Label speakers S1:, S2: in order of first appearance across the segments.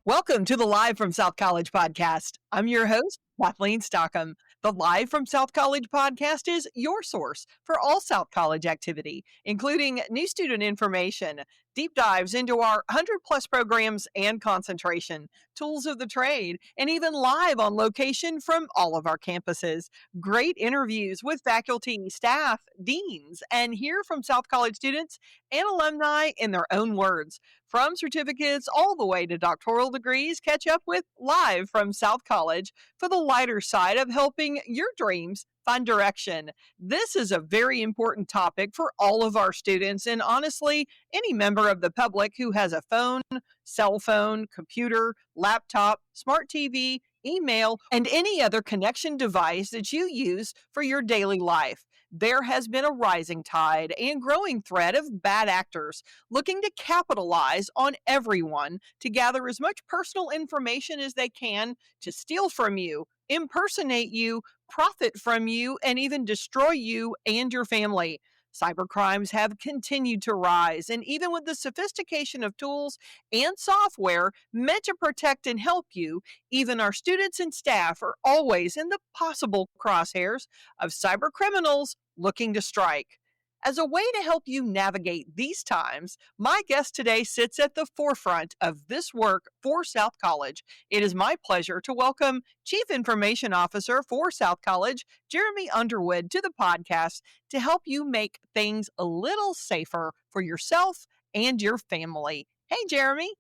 S1: Welcome to the Live from South College podcast. I'm your host, Kathleen Stockham. The Live from South College podcast is your source for all South College activity, including new student information, deep dives into our 100 plus programs and concentration, tools of the trade, and even live on location from all of our campuses. Great interviews with faculty, staff, deans, and hear from South College students and alumni in their own words. From certificates all the way to doctoral degrees, catch up with Live from South College for the lighter side of helping your dreams find direction. This is a very important topic for all of our students and honestly, any member of the public who has a phone, cell phone, computer, laptop, smart TV, email, and any other connection device that you use for your daily life. There has been a rising tide and growing threat of bad actors looking to capitalize on everyone to gather as much personal information as they can to steal from you, impersonate you, profit from you, and even destroy you and your family. Cybercrimes have continued to rise, and even with the sophistication of tools and software meant to protect and help you, even our students and staff are always in the possible crosshairs of cyber criminals looking to strike. As a way to help you navigate these times, my guest today sits at the forefront of this work for South College. It is my pleasure to welcome Chief Information Officer for South College, Jeremy Underwood, to the podcast to help you make things a little safer for yourself and your family. Hey, Jeremy.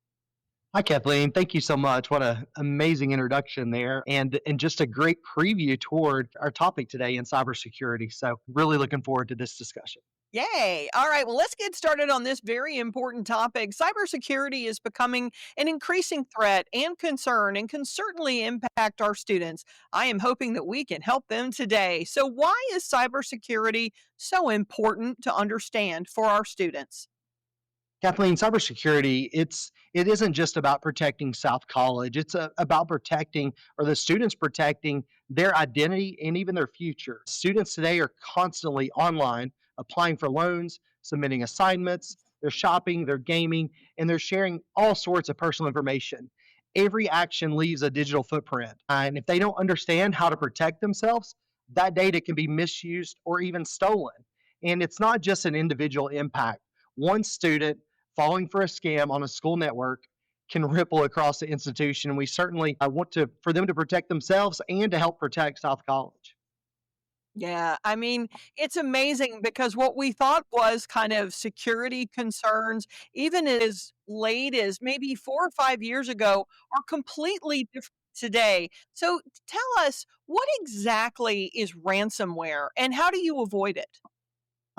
S2: Hi, Kathleen. Thank you so much. What an amazing introduction there, and just a great preview toward our topic today in cybersecurity. So really looking forward to this discussion.
S1: Yay. All right. Well, let's get started on this very important topic. Cybersecurity is becoming an increasing threat and concern and can certainly impact our students. I am hoping that we can help them today. So why is cybersecurity so important to understand for our students?
S2: Kathleen, cybersecurity, it isn't just about protecting South College. It's about protecting, or the students protecting, their identity and even their future. Students today are constantly online, applying for loans, submitting assignments, they're shopping, they're gaming, and they're sharing all sorts of personal information. Every action leaves a digital footprint. And if they don't understand how to protect themselves, that data can be misused or even stolen. And it's not just an individual impact. One student falling for a scam on a school network can ripple across the institution. And we certainly want for them to protect themselves and to help protect South College.
S1: Yeah, I mean, it's amazing because what we thought was kind of security concerns, even as late as maybe 4 or 5 years ago, are completely different today. So tell us, what exactly is ransomware and how do you avoid it?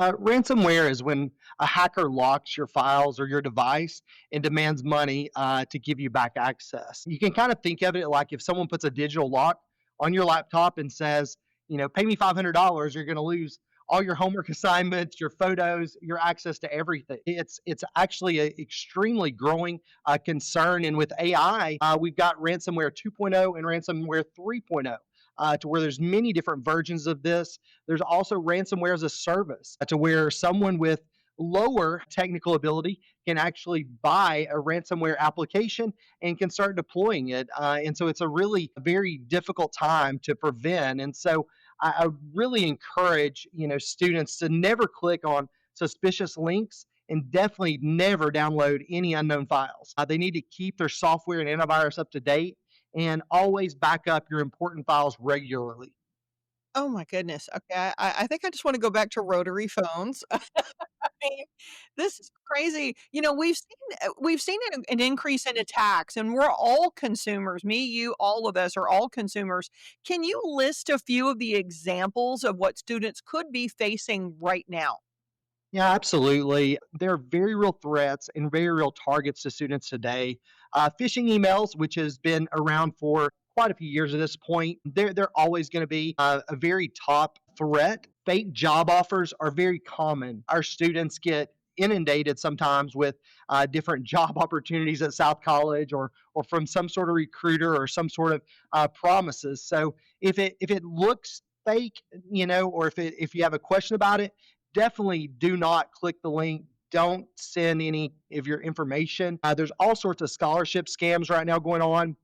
S2: Ransomware is when a hacker locks your files or your device and demands money to give you back access. You can kind of think of it like if someone puts a digital lock on your laptop and says, pay me $500, you're going to lose all your homework assignments, your photos, your access to everything. It's actually an extremely growing concern. And with AI, we've got ransomware 2.0 and ransomware 3.0. To where there's many different versions of this. There's also ransomware as a service to where someone with lower technical ability can actually buy a ransomware application and can start deploying it. And so it's a really very difficult time to prevent. And so I really encourage students to never click on suspicious links and definitely never download any unknown files. They need to keep their software and antivirus up to date and always back up your important files regularly.
S1: Oh my goodness. Okay, I think I just want to go back to rotary phones. I mean, this is crazy. We've seen an increase in attacks, and we're all consumers. Me, you, all of us are all consumers. Can you list a few of the examples of what students could be facing right now?
S2: Yeah, absolutely. There are very real threats and very real targets to students today. Phishing emails, which has been around for quite a few years at this point, they're always going to be a very top threat. Fake job offers are very common. Our students get inundated sometimes with different job opportunities at South College or from some sort of recruiter or some sort of promises. So if it looks fake, or if you have a question about it, definitely do not click the link. don't send any of your information. There's all sorts of scholarship scams right now going on,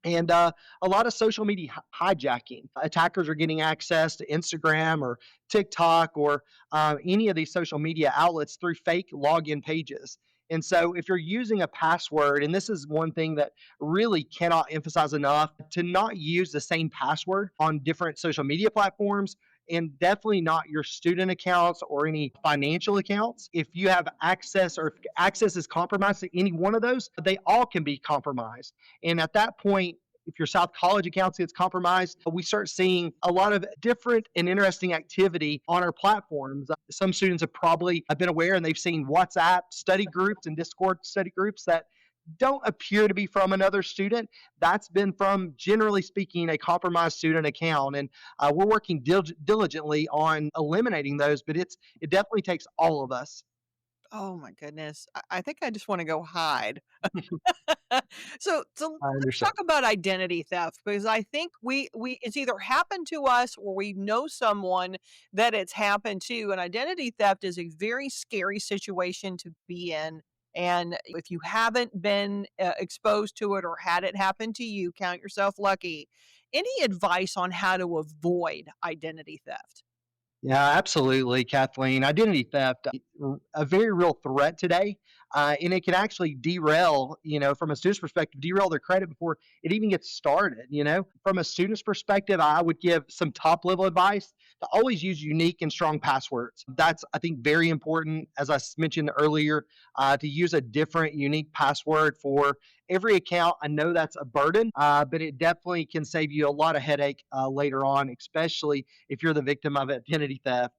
S2: and a lot of social media hijacking. Attackers are getting access to Instagram or TikTok or any of these social media outlets through fake login pages. And so, if you're using a password, and this is one thing that really cannot emphasize enough, to not use the same password on different social media platforms, and definitely not your student accounts or any financial accounts. If you have access or if access is compromised to any one of those, they all can be compromised. And at that point, if your South College account gets compromised, we start seeing a lot of different and interesting activity on our platforms. Some students have probably been aware and they've seen WhatsApp study groups and Discord study groups that don't appear to be from another student. That's been from, generally speaking, a compromised student account. And we're working diligently on eliminating those, but it definitely takes all of us.
S1: Oh my goodness. I think I just wanna go hide. So
S2: I
S1: let's
S2: understand.
S1: talk about identity theft because I think we it's either happened to us or we know someone that it's happened to, and identity theft is a very scary situation to be in, and if you haven't been, exposed to it or had it happen to you, count yourself lucky. Any advice on how to avoid identity theft?
S2: Yeah, absolutely, Kathleen. Identity theft, a very real threat today, and it can actually derail, from a student's perspective, derail their credit before it even gets started. From a student's perspective, I would give some top level advice to always use unique and strong passwords. That's, I think, very important. As I mentioned earlier, to use a different, unique password for every account. I know that's a burden, but it definitely can save you a lot of headache later on, especially if you're the victim of identity theft.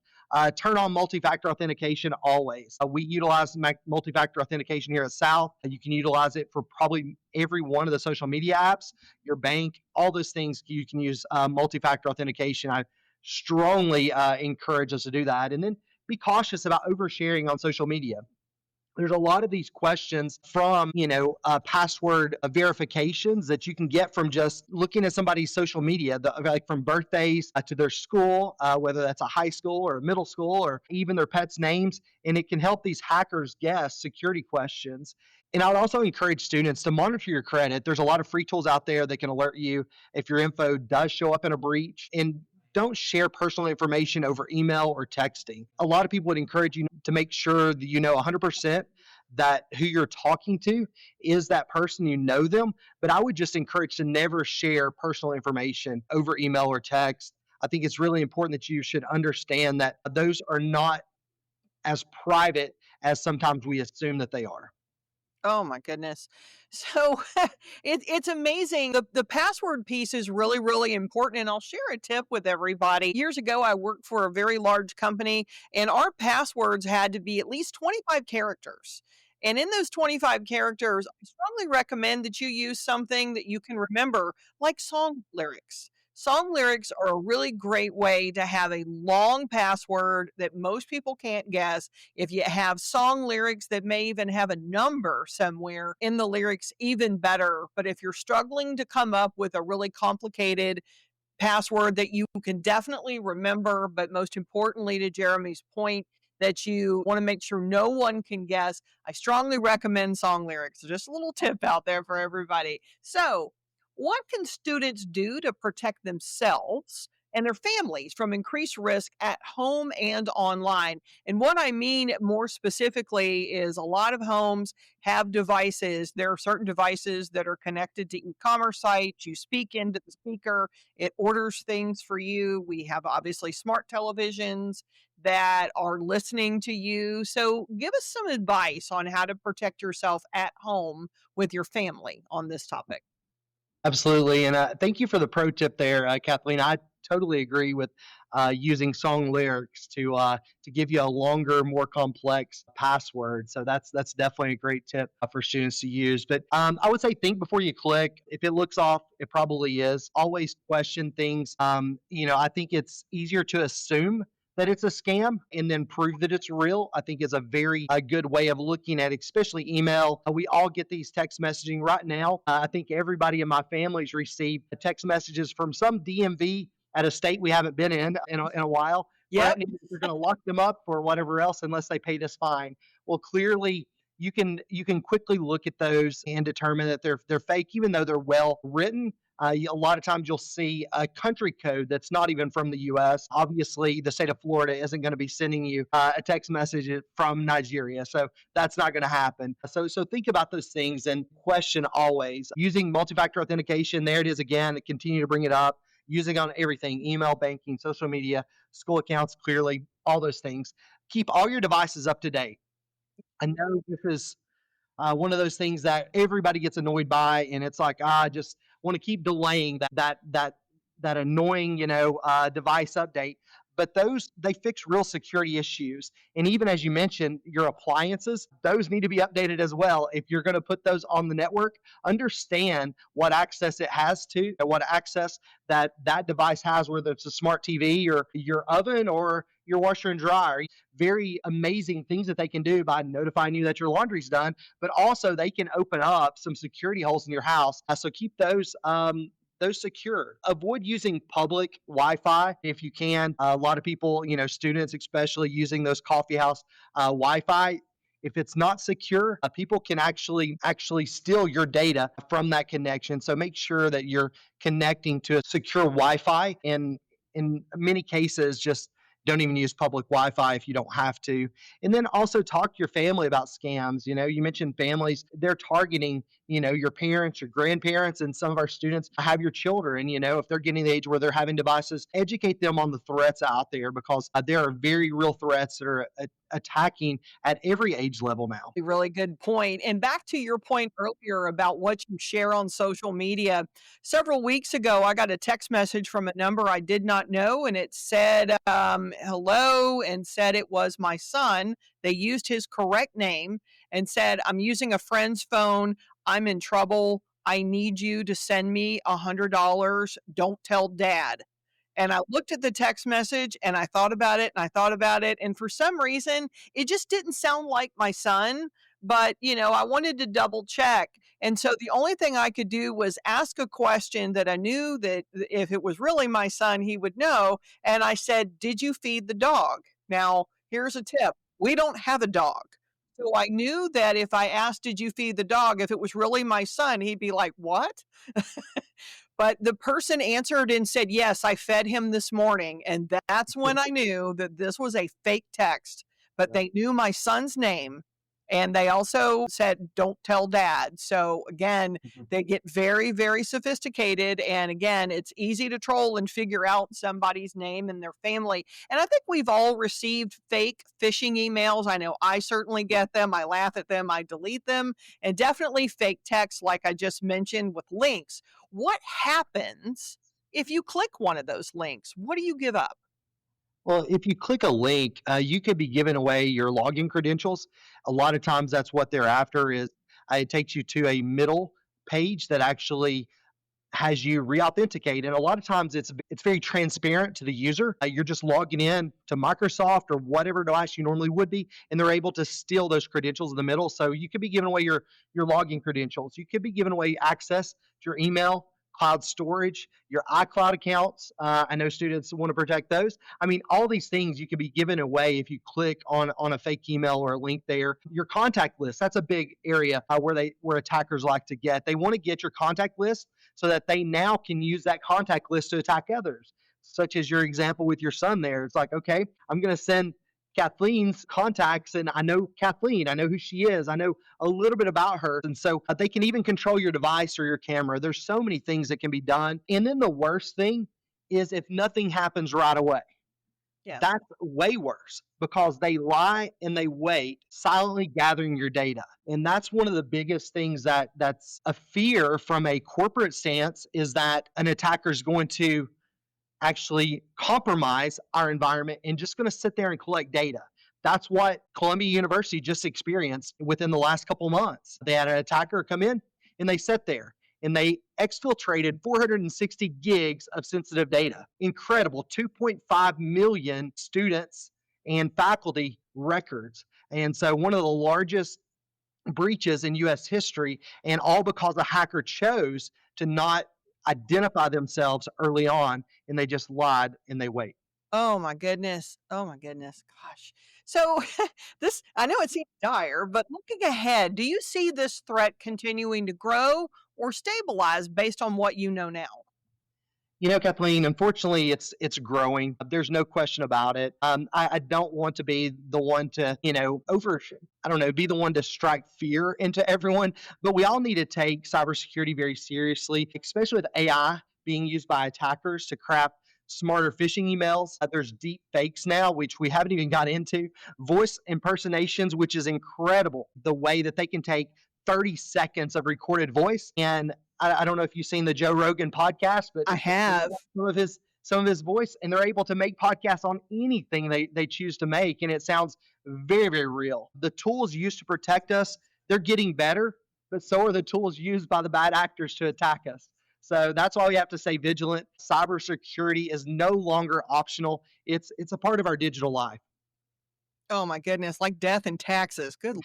S2: Turn on multi-factor authentication always. We utilize multi-factor authentication here at South. You can utilize it for probably every one of the social media apps, your bank, all those things. You can use multi-factor authentication. I strongly encourage us to do that, and then be cautious about oversharing on social media. There's a lot of these questions from password verifications that you can get from just looking at somebody's social media, like from birthdays to their school, whether that's a high school or a middle school or even their pets names, and it can help these hackers guess security questions. And I would also encourage students to monitor your credit. There's a lot of free tools out there that can alert you if your info does show up in a breach, and don't share personal information over email or texting. A lot of people would encourage you to make sure that you know 100% that who you're talking to is that person, you know them. But I would just encourage to never share personal information over email or text. I think it's really important that you should understand that those are not as private as sometimes we assume that they are.
S1: Oh my goodness. So it's amazing. The password piece is really, really important. And I'll share a tip with everybody. Years ago, I worked for a very large company, and our passwords had to be at least 25 characters. And in those 25 characters, I strongly recommend that you use something that you can remember, like song lyrics. Song lyrics are a really great way to have a long password that most people can't guess. If you have song lyrics that may even have a number somewhere in the lyrics, even better. But if you're struggling to come up with a really complicated password that you can definitely remember, but most importantly, to Jeremy's point, that you want to make sure no one can guess, I strongly recommend song lyrics. So just a little tip out there for everybody. So, what can students do to protect themselves and their families from increased risk at home and online? And what I mean more specifically is a lot of homes have devices. There are certain devices that are connected to e-commerce sites. You speak into the speaker, it orders things for you. We have obviously smart televisions that are listening to you. So give us some advice on how to protect yourself at home with your family on this topic.
S2: Absolutely, and thank you for the pro tip there, Kathleen. I totally agree with using song lyrics to give you a longer, more complex password. So that's definitely a great tip for students to use. But I would say think before you click. If it looks off, it probably is. Always question things. I think it's easier to assume that it's a scam and then prove that it's real. I think is a very good way of looking at, especially email. We all get these text messaging right now. I think everybody in my family's received text messages from some DMV at a state we haven't been in a while,
S1: Yep.
S2: threatening that we're going to lock them up or whatever else unless they pay this fine. Well, clearly you can quickly look at those and determine that they're fake, even though they're well written. A lot of times you'll see a country code that's not even from the U.S. Obviously, the state of Florida isn't going to be sending you a text message from Nigeria, so that's not going to happen. So think about those things and question always using multi-factor authentication. There it is again. Continue to bring it up. Using on everything: email, banking, social media, school accounts. Clearly, all those things. Keep all your devices up to date. I know this is one of those things that everybody gets annoyed by, and it's like, I just want to keep delaying that annoying, device update. But those they fix real security issues, and even as you mentioned, your appliances, those need to be updated as well. If you're going to put those on the network, understand what access it has to, what access that device has, whether it's a smart TV or your oven or your washer and dryer. Very amazing things that they can do by notifying you that your laundry's done, but also they can open up some security holes in your house. So keep those secure. Avoid using public Wi-Fi if you can. A lot of people, students especially, using those coffee house Wi-Fi. If it's not secure, people can actually steal your data from that connection. So make sure that you're connecting to a secure Wi-Fi. And in many cases, just don't even use public Wi-Fi if you don't have to. And then also talk to your family about scams. You mentioned families, they're targeting, your parents, your grandparents, and some of our students have your children. If they're getting the age where they're having devices, educate them on the threats out there, because there are very real threats that are attacking at every age level now.
S1: A really good point. And back to your point earlier about what you share on social media. Several weeks ago, I got a text message from a number I did not know, and it said, hello, and said it was my son. They used his correct name and said, I'm using a friend's phone. I'm in trouble. I need you to send me $100. Don't tell dad. And I looked at the text message and I thought about it and I thought about it. And for some reason, it just didn't sound like my son. But, I wanted to double check. And so the only thing I could do was ask a question that I knew that if it was really my son, he would know. And I said, did you feed the dog? Now, here's a tip: we don't have a dog. So I knew that if I asked, did you feed the dog, if it was really my son, he'd be like, what? But the person answered and said, "Yes, I fed him this morning." And that's when I knew that this was a fake text, but
S2: Yeah.
S1: they knew my son's name. And they also said, "Don't tell dad." So again,
S2: Mhm.
S1: they get very, very sophisticated. And again, it's easy to troll and figure out somebody's name and their family. And I think we've all received fake phishing emails. I know I certainly get them. I laugh at them, I delete them, and definitely fake texts, like I just mentioned, with links. What happens if you click one of those links? What do you give up?
S2: Well, if you click a link, you could be giving away your login credentials. A lot of times, that's what they're after. Is it takes you to a middle page that actually has you re-authenticate, and a lot of times it's very transparent to the user. You're just logging in to Microsoft or whatever device you normally would be, and they're able to steal those credentials in the middle. So you could be giving away your login credentials. You could be giving away access to your email, cloud storage, your iCloud accounts. I know students want to protect those. I mean, all these things you could be giving away if you click on a fake email or a link there. Your contact list, that's a big area where attackers like to get. They want to get your contact list so that they now can use that contact list to attack others, such as your example with your son there. It's like, okay, I'm going to send Kathleen's contacts, and I know Kathleen, I know who she is, I know a little bit about her. And so they can even control your device or your camera. There's so many things that can be done. And then the worst thing is if nothing happens right away.
S1: Yeah.
S2: That's way worse, because they lie and they wait, silently gathering your data. And that's one of the biggest things that's a fear from a corporate stance, is that an attacker is going to actually compromise our environment and just going to sit there and collect data. That's what Columbia University just experienced within the last couple of months. They had an attacker come in and they sat there and they exfiltrated 460 gigs of sensitive data. Incredible. 2.5 million students and faculty records. And so one of the largest breaches in US history, and all because a hacker chose to not identify themselves early on, and they just lied and they wait.
S1: Oh my goodness. Oh my goodness. Gosh. So, this I know it seems dire, but looking ahead, do you see this threat continuing to grow or stabilize based on what you know now?
S2: Kathleen, unfortunately, it's growing. There's no question about it. I don't want to be the one to, I don't know, be the one to strike fear into everyone. But we all need to take cybersecurity very seriously, especially with AI being used by attackers to craft smarter phishing emails. There's deep fakes now, which we haven't even got into. Voice impersonations, which is incredible. The way that they can take 30 seconds of recorded voice and I don't know if you've seen the Joe Rogan podcast, but
S1: I
S2: they
S1: have.
S2: got some of his voice, and they're able to make podcasts on anything they choose to make, and it sounds very very real. The tools used to protect us, they're getting better, but so are the tools used by the bad actors to attack us. So that's why we have to stay vigilant. Cybersecurity is no longer optional. It's a part of our digital life.
S1: Oh my goodness, like death and taxes. Good.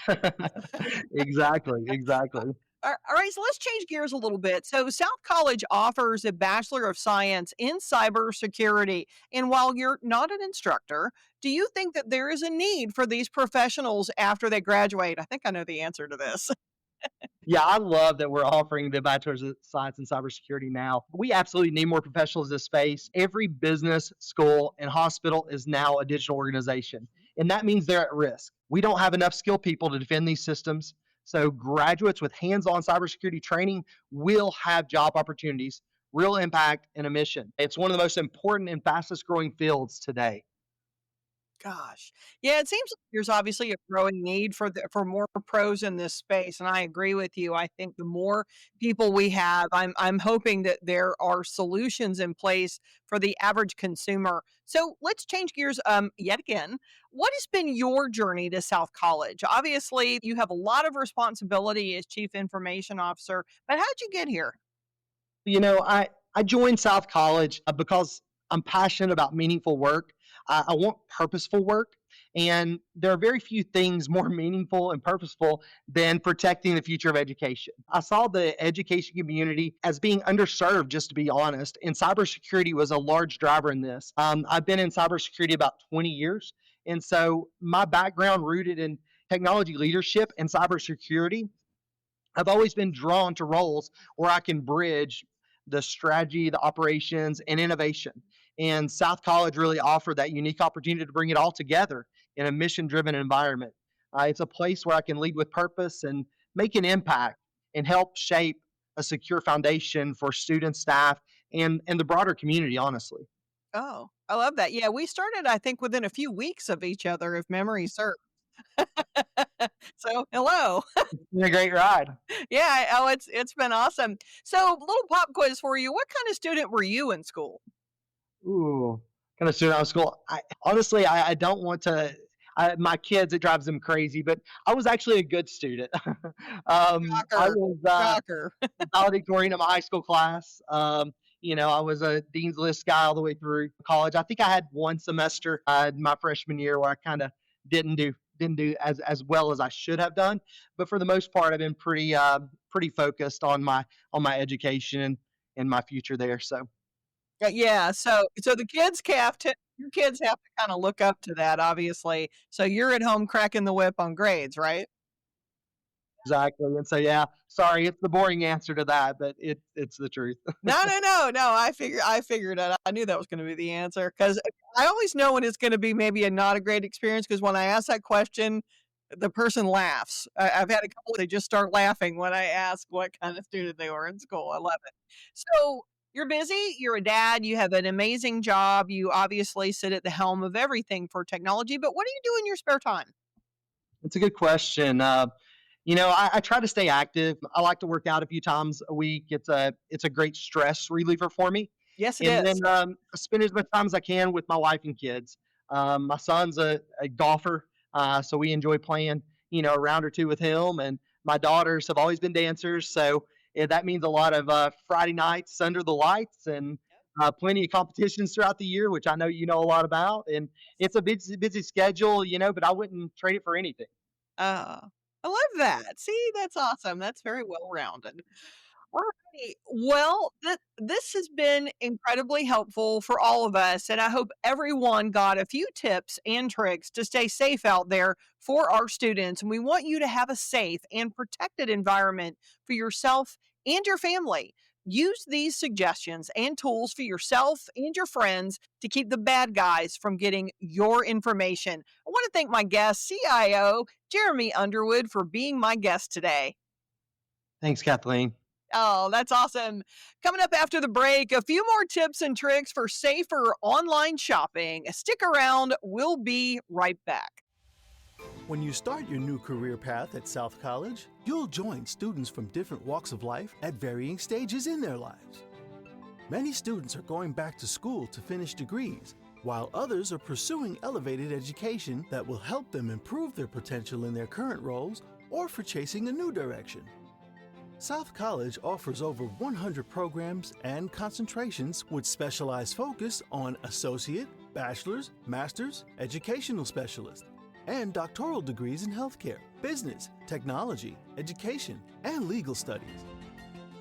S2: Exactly, exactly.
S1: All right, so let's change gears a little bit. So, South College offers a Bachelor of Science in Cybersecurity. And while you're not an instructor, do you think that there is a need for these professionals after they graduate? I think I know the answer to this.
S2: Yeah, I love that we're offering the Bachelor's of Science in Cybersecurity now. We absolutely need more professionals in this space. Every business, school, and hospital is now a digital organization, and that means they're at risk. We don't have enough skilled people to defend these systems. So, graduates with hands on cybersecurity training will have job opportunities, real impact, and a mission. It's one of the most important and fastest growing fields today.
S1: Gosh. Yeah, it seems like there's obviously a growing need for more pros in this space, and I agree with you. I think the more people we have, I'm hoping that there are solutions in place for the average consumer. So let's change gears yet again. What has been your journey to South College? Obviously, you have a lot of responsibility as chief information officer, but how'd you get here?
S2: I joined South College because I'm passionate about meaningful work. I want purposeful work. And there are very few things more meaningful and purposeful than protecting the future of education. I saw the education community as being underserved, just to be honest, and cybersecurity was a large driver in this. I've been in cybersecurity about 20 years. And so my background rooted in technology leadership and cybersecurity, I've always been drawn to roles where I can bridge the strategy, the operations, and innovation. And South College really offered that unique opportunity to bring it all together in a mission driven environment. It's a place where I can lead with purpose and make an impact and help shape a secure foundation for students, staff, and the broader community, honestly.
S1: Oh, I love that. Yeah, we started, I think, within a few weeks of each other, if memory serves. So, hello.
S2: It's been a great ride.
S1: Yeah, oh, it's been awesome. So, little pop quiz for you. What kind of student were you in school?
S2: Ooh, kind of student out of school. I don't want to. My kids, it drives them crazy, but I was actually a good student. I
S1: Shocker.
S2: was
S1: Shocker.
S2: valedictorian in my high school class. I was a dean's list guy all the way through college. I think I had one semester my freshman year where I kind of didn't do as well as I should have done. But for the most part, I've been pretty focused on my education and my future there. So
S1: Yeah, so the kids have to your kids have to kinda look up to that, obviously. So you're at home cracking the whip on grades, right?
S2: exactly. And so yeah, sorry, it's the boring answer to that, but it's the truth.
S1: No, no, no, no, I figured it. I knew that was gonna be the answer because I always know when it's gonna be maybe a not a great experience because when I ask that question, the person laughs. I've had a couple they just start laughing when I ask what kind of student they were in school. I love it. So, you're busy, you're a dad, you have an amazing job, you obviously sit at the helm of everything for technology, but what do you do in your spare time?
S2: It's a good question. I try to stay active. I like to work out a few times a week. It's a great stress reliever for me.
S1: Yes, it
S2: And
S1: is.
S2: then I spend as much time as I can with my wife and kids. My son's a golfer, so we enjoy playing, a round or two with him. And my daughters have always been dancers, so yeah, that means a lot of Friday nights under the lights and plenty of competitions throughout the year, which I know you know a lot about. And it's a busy schedule, but I wouldn't trade it for anything.
S1: Oh, I love that. See, that's awesome. That's very well rounded. Right. Well, this has been incredibly helpful for all of us, and I hope everyone got a few tips and tricks to stay safe out there for our students. And we want you to have a safe and protected environment for yourself and your family. Use these suggestions and tools for yourself and your friends to keep the bad guys from getting your information. I want to thank my guest, CIO Jeremy Underwood, for being my guest today.
S2: Thanks, Kathleen.
S1: Oh, that's awesome. Coming up after the break, a few more tips and tricks for safer online shopping. Stick around. We'll be right back.
S3: When you start your new career path at South College, you'll join students from different walks of life at varying stages in their lives. Many students are going back to school to finish degrees, while others are pursuing elevated education that will help them improve their potential in their current roles or for chasing a new direction. South College offers over 100 programs and concentrations with specialized focus on associate, bachelor's, master's, educational specialist, and doctoral degrees in healthcare, business, technology, education, and legal studies.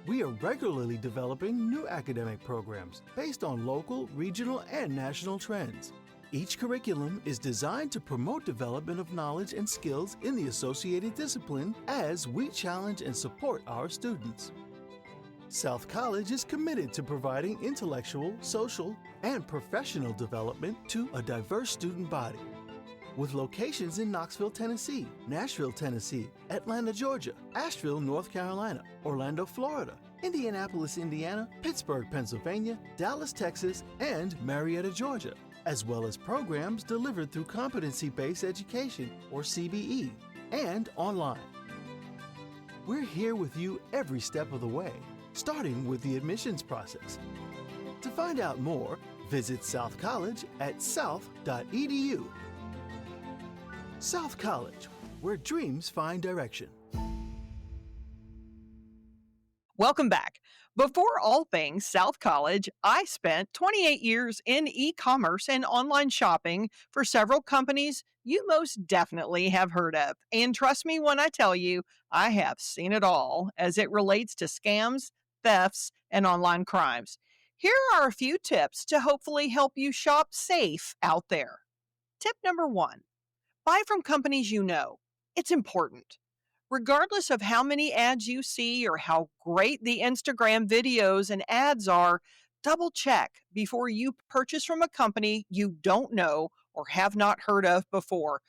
S3: We are regularly developing new academic programs based on local, regional, and national trends. Each curriculum is designed to promote development of knowledge and skills in the associated discipline as we challenge and support our students. South College is committed to providing intellectual, social, and professional development to a diverse student body. With locations in Knoxville, Tennessee, Nashville, Tennessee, Atlanta, Georgia, Asheville, North Carolina, Orlando, Florida, Indianapolis, Indiana, Pittsburgh, Pennsylvania, Dallas, Texas, and Marietta, Georgia, as well as programs delivered through competency-based education, or CBE, and online. We're here with you every step of the way, starting with the admissions process. To find out more, visit South College at south.edu. South College, where dreams find direction.
S1: Welcome back. Before all things South College, I spent 28 years in e-commerce and online shopping for several companies you most definitely have heard of. And trust me when I tell you, I have seen it all as it relates to scams, thefts, and online crimes. Here are a few tips to hopefully help you shop safe out there. Tip number 1. Buy from companies you know. It's important. Regardless of how many ads you see or how great the Instagram videos and ads are, double check before you purchase from a company you don't know or have not heard of before.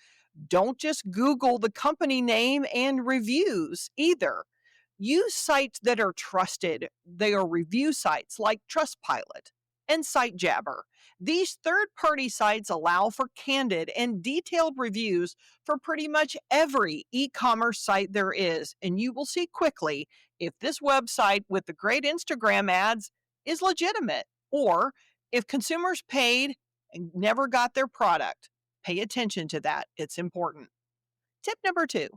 S1: Don't just Google the company name and reviews either. Use sites that are trusted. They are review sites like Trustpilot and SiteJabber. These third-party sites allow for candid and detailed reviews for pretty much every e-commerce site there is, and you will see quickly if this website with the great Instagram ads is legitimate, or if consumers paid and never got their product. Pay attention to that. It's important. Tip number 2.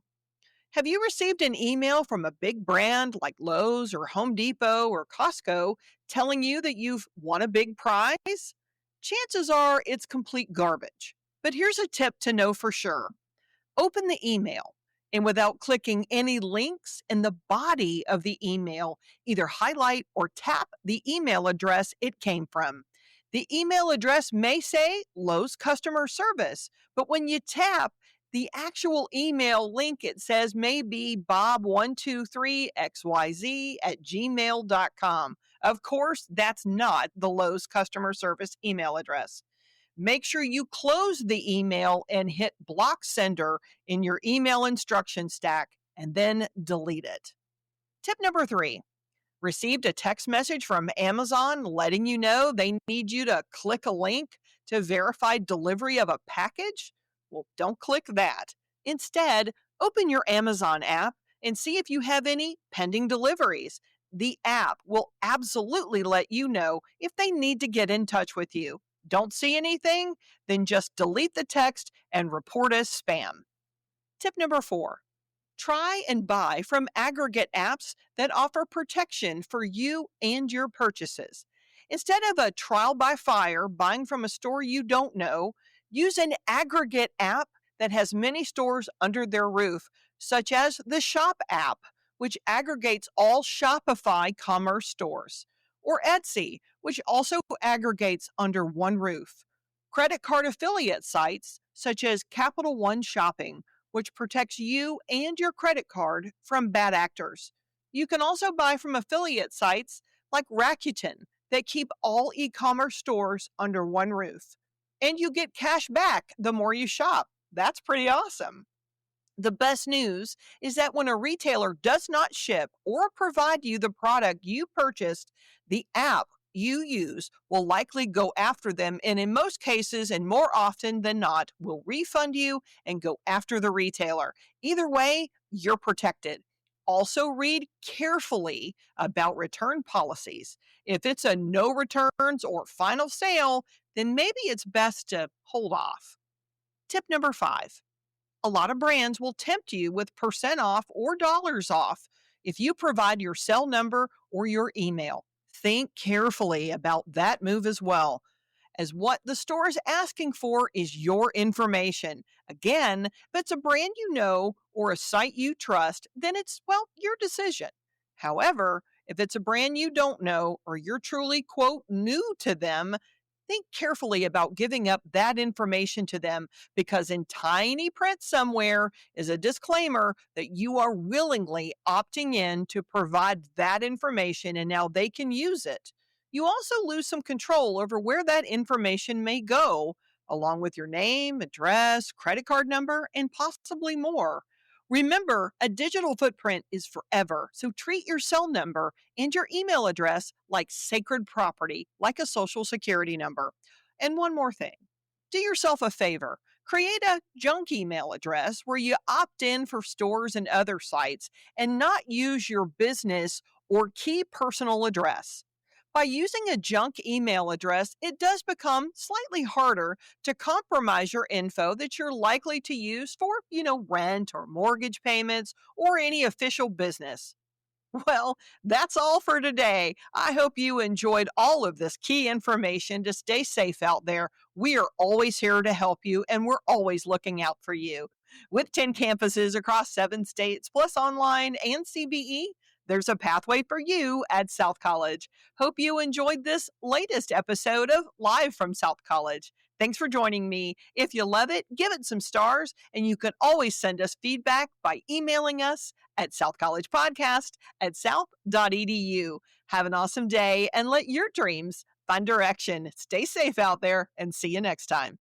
S1: Have you received an email from a big brand like Lowe's or Home Depot or Costco telling you that you've won a big prize? Chances are it's complete garbage. But here's a tip to know for sure. Open the email, and without clicking any links in the body of the email, either highlight or tap the email address it came from. The email address may say Lowe's customer service, but when you tap, the actual email link it says may be bob123xyz@gmail.com. Of course, that's not the Lowe's customer service email address. Make sure you close the email and hit block sender in your email instruction stack and then delete it. Tip number 3. Received a text message from Amazon letting you know they need you to click a link to verify delivery of a package? Well, don't click that. Instead, open your Amazon app and see if you have any pending deliveries. The app will absolutely let you know if they need to get in touch with you. Don't see anything? Then just delete the text and report as spam. Tip number 4. Try and buy from aggregate apps that offer protection for you and your purchases. Instead of a trial by fire buying from a store you don't know, use an aggregate app that has many stores under their roof, such as the Shop app, which aggregates all Shopify commerce stores, or Etsy, which also aggregates under one roof. Credit card affiliate sites, such as Capital One Shopping, which protects you and your credit card from bad actors. You can also buy from affiliate sites like Rakuten that keep all e commerce stores under one roof. And you get cash back the more you shop. That's pretty awesome. The best news is that when a retailer does not ship or provide you the product you purchased, the app you use will likely go after them, and in most cases, and more often than not, will refund you and go after the retailer. Either way, you're protected. Also, read carefully about return policies. If it's a no returns or final sale, then maybe it's best to hold off. Tip number 5: a lot of brands will tempt you with percent off or dollars off if you provide your cell number or your email. Think carefully about that move as well, as what the store is asking for is your information. Again, if it's a brand you know or a site you trust, then it's, well, your decision. However, if it's a brand you don't know or you're truly, quote, new to them, think carefully about giving up that information to them, because in tiny print somewhere is a disclaimer that you are willingly opting in to provide that information and now they can use it. You also lose some control over where that information may go, along with your name, address, credit card number, and possibly more. Remember, a digital footprint is forever, so treat your cell number and your email address like sacred property, like a social security number. And one more thing: do yourself a favor. Create a junk email address where you opt in for stores and other sites and not use your business or key personal address. By using a junk email address, it does become slightly harder to compromise your info that you're likely to use for, rent or mortgage payments or any official business. Well, that's all for today. I hope you enjoyed all of this key information to stay safe out there. We are always here to help you, and we're always looking out for you. With 10 campuses across 7 states, plus online and CBE, there's a pathway for you at South College. Hope you enjoyed this latest episode of Live from South College. Thanks for joining me. If you love it, give it some stars, and you can always send us feedback by emailing us at southcollegepodcast@south.edu. Have an awesome day and let your dreams find direction. Stay safe out there and see you next time.